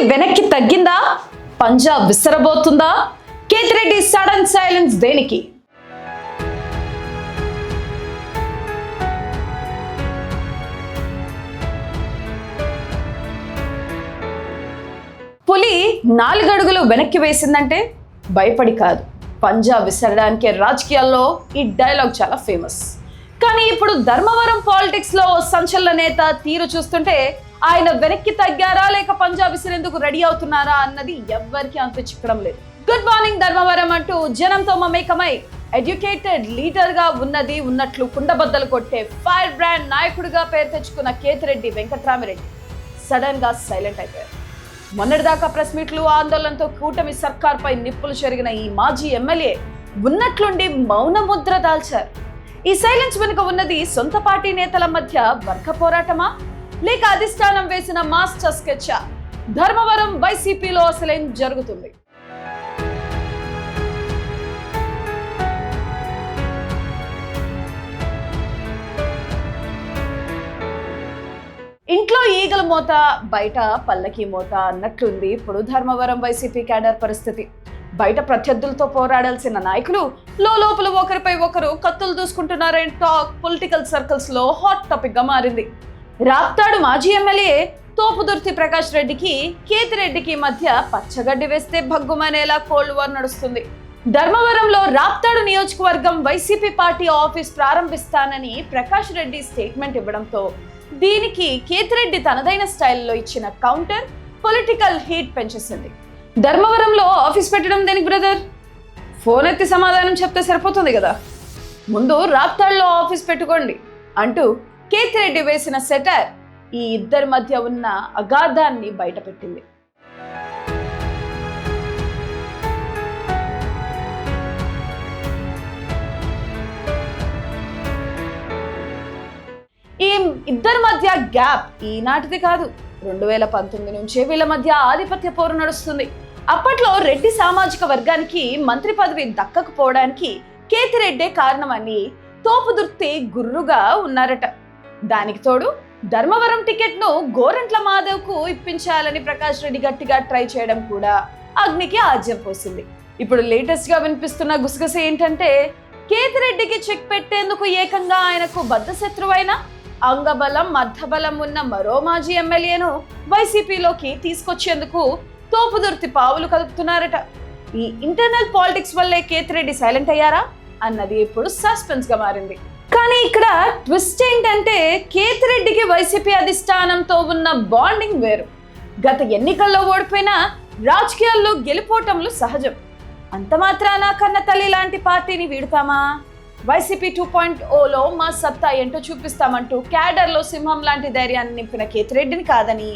వెనక్కి తగ్గిందా? Punjab విసరబోతుందా? Kethireddy sudden silence దేనికి? పులి 4 అడుగులు వెనక్కి వేసిందంటే భయపడి కాదు, పంజాబ్ విసరడానికే. రాజకీయాల్లో ఈ డైలాగ్ చాలా ఫేమస్. కానీ ఇప్పుడు ధర్మవరం పాలిటిక్స్ లో సంచలన నేత తీరు చూస్తుంటే ఆయన వెనక్కి తగ్గారా లేక పంజాబ్ విసిరేందుకు రెడీ అవుతున్నారా అన్నది ఎవ్వరికి అంత చిక్కడం లేదు. గుడ్ మార్నింగ్ ధర్మవరం అంటూ జనంతో మమేకమై ఎడ్యుకేటెడ్ లీడర్ గా ఉన్నట్లు కుండబద్దలు కొట్టే ఫైర్ బ్రాండ్ నాయకుడిగా పేరు తెచ్చుకున్న కేతిరెడ్డి వెంకట్రామిరెడ్డి సడన్ గా సైలెంట్ అయిపోయారు. మొన్నటిదాకా ప్రెస్ మీట్లు ఆందోళనతో కూటమి సర్కార్పై నిప్పులు చెరిగిన ఈ మాజీ ఎమ్మెల్యే ఉన్నట్లుండి మౌన ముద్ర దాల్చారు. ఈ సైలెన్స్ వెనుక ఉన్నది సొంత పార్టీ నేతల మధ్య వర్గ పోరాటమా లేక అధిష్టానం వేసిన మాస్టర్ స్కెచ్చా? ధర్మవరం వైసీపీలో అసలేం జరుగుతుంది? ఇంట్లో ఈగల మోత, బయట పల్లకి మోత అన్నట్లుంది ఇప్పుడు ధర్మవరం వైసీపీ క్యాడర్ పరిస్థితి. బయట ప్రత్యర్థులతో పోరాడాల్సిన నాయకులు లోపల ఒకరిపై ఒకరు కత్తులు దూసుకుంటున్నారని టాక్ పొలిటికల్ సర్కిల్స్ లో హాట్ టాపిక్ గా మారింది. రాప్తాడు మాజీ ఎమ్మెల్యే తోపుదుర్తి ప్రకాష్ రెడ్డికి కేతిరెడ్డికి మధ్య పచ్చగడ్డి వేస్తే భగ్గుమనేలా కోల్డ్ వార్ నడుస్తుంది. ధర్మవరంలో రాప్తాడు నియోజకవర్గం వైసీపీ పార్టీ ఆఫీస్ ప్రారంభిస్తానని ప్రకాష్ రెడ్డి స్టేట్మెంట్ ఇవ్వడంతో దీనికి కేతిరెడ్డి తనదైన స్టైల్లో ఇచ్చిన కౌంటర్ పొలిటికల్ హీట్ పెంచేసింది. ధర్మవరంలో ఆఫీస్ పెట్టడం దేనికి బ్రదర్? ఫోన్ ఎత్తి సమాధానం చెప్తే సరిపోతుంది కదా, ముందు రాప్తాడులో ఆఫీస్ పెట్టుకోండి అంటూ కేతిరెడ్డి వేసిన సెటర్ ఈ ఇద్దరి మధ్య ఉన్న అగాధాన్ని బయటపెట్టింది. ఈ ఇద్దరి మధ్య గ్యాప్ ఈనాటిది కాదు, 2019 నుంచే వీళ్ళ మధ్య ఆధిపత్య పోరు నడుస్తుంది. అప్పట్లో రెడ్డి సామాజిక వర్గానికి మంత్రి పదవి దక్కకపోవడానికి కేతిరెడ్డే కారణమని తోపుదుర్తి గుర్రుగా ఉన్నారట. దానికి తోడు ధర్మవరం టికెట్ ను గోరంట్ల మాధవ్ కు ఇప్పించాలని ప్రకాష్ రెడ్డి గట్టిగా ట్రై చేయడం కూడా అగ్నికి ఆజ్యం పోసింది. ఇప్పుడు లేటెస్ట్ గా వినిపిస్తున్న గుసగుస ఏంటంటే కేతిరెడ్డికి చెక్ పెట్టేందుకు ఏకంగా ఆయనకు బద్ధశత్రువైన అంగబలం అర్థబలం ఉన్న మరో మాజీ ఎమ్మెల్యేను వైసీపీలోకి తీసుకొచ్చేందుకు తోపుదుర్తి పావులు కదుపుతున్నారట. ఈ ఇంటర్నల్ పాలిటిక్స్ వల్లే కేతిరెడ్డి సైలెంట్ అయ్యారా అన్నది ఇప్పుడు సస్పెన్స్ గా మారింది. కానీ ఇక్కడ ట్విస్ట్ ఏంటంటే కేతిరెడ్డికి వైసీపీ అధిష్టానంతో ఉన్న బాండింగ్ వేరు. గత ఎన్నికల్లో ఓడిపోయినా రాజకీయాల్లో గెలుపోవటంలు సహజం. అంత మాత్రాన కన్న తల్లి లాంటి పార్టీని వీడుతామా? వైసీపీ 2.0లో మా సత్తా ఏంటో చూపిస్తామంటూ క్యాడర్లో సింహం లాంటి ధైర్యాన్ని నింపిన కేతిరెడ్డిని కాదని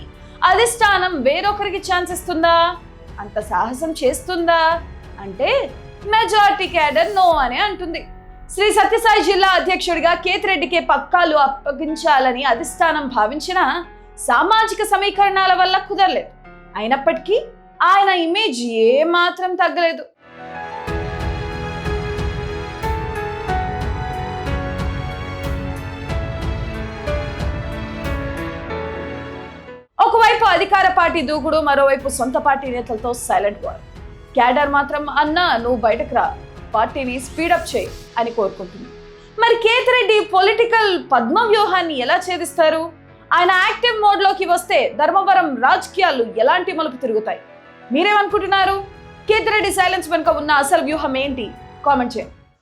అధిష్టానం వేరొకరికి ఛాన్స్ ఇస్తుందా? అంత సాహసం చేస్తుందా అంటే మెజారిటీ క్యాడర్ నో అనే అంటుంది. శ్రీ సత్యసాయి జిల్లా అధ్యక్షుడిగా కేతిరెడ్డికి పక్కాలు అప్పగించాలని అధిష్టానం భావించిన సామాజిక సమీకరణాల వల్ల కుదరలేదు. అయినప్పటికీ ఆయన ఇమేజ్ ఏమాత్రం తగ్గలేదు. ఒకవైపు అధికార పార్టీ దూకుడు, మరోవైపు సొంత పార్టీ నేతలతో సైలెంట్ వార్. క్యాడర్ మాత్రం అన్నా నువ్వు బయటకు రా, పార్టీని స్పీడప్ చేయి అని కోరుకుంటుంది. మరి కేతిరెడ్డి పొలిటికల్ పద్మ వ్యూహాన్ని ఎలా ఛేదిస్తారు? ఆయన యాక్టివ్ మోడ్లోకి వస్తే ధర్మవరం రాజకీయాలు ఎలాంటి మలుపు తిరుగుతాయి? మీరేమనుకుంటున్నారు? కేతిరెడ్డి సైలెన్స్ వెనుక ఉన్న అసలు వ్యూహం ఏంటి? కామెంట్ చేయండి.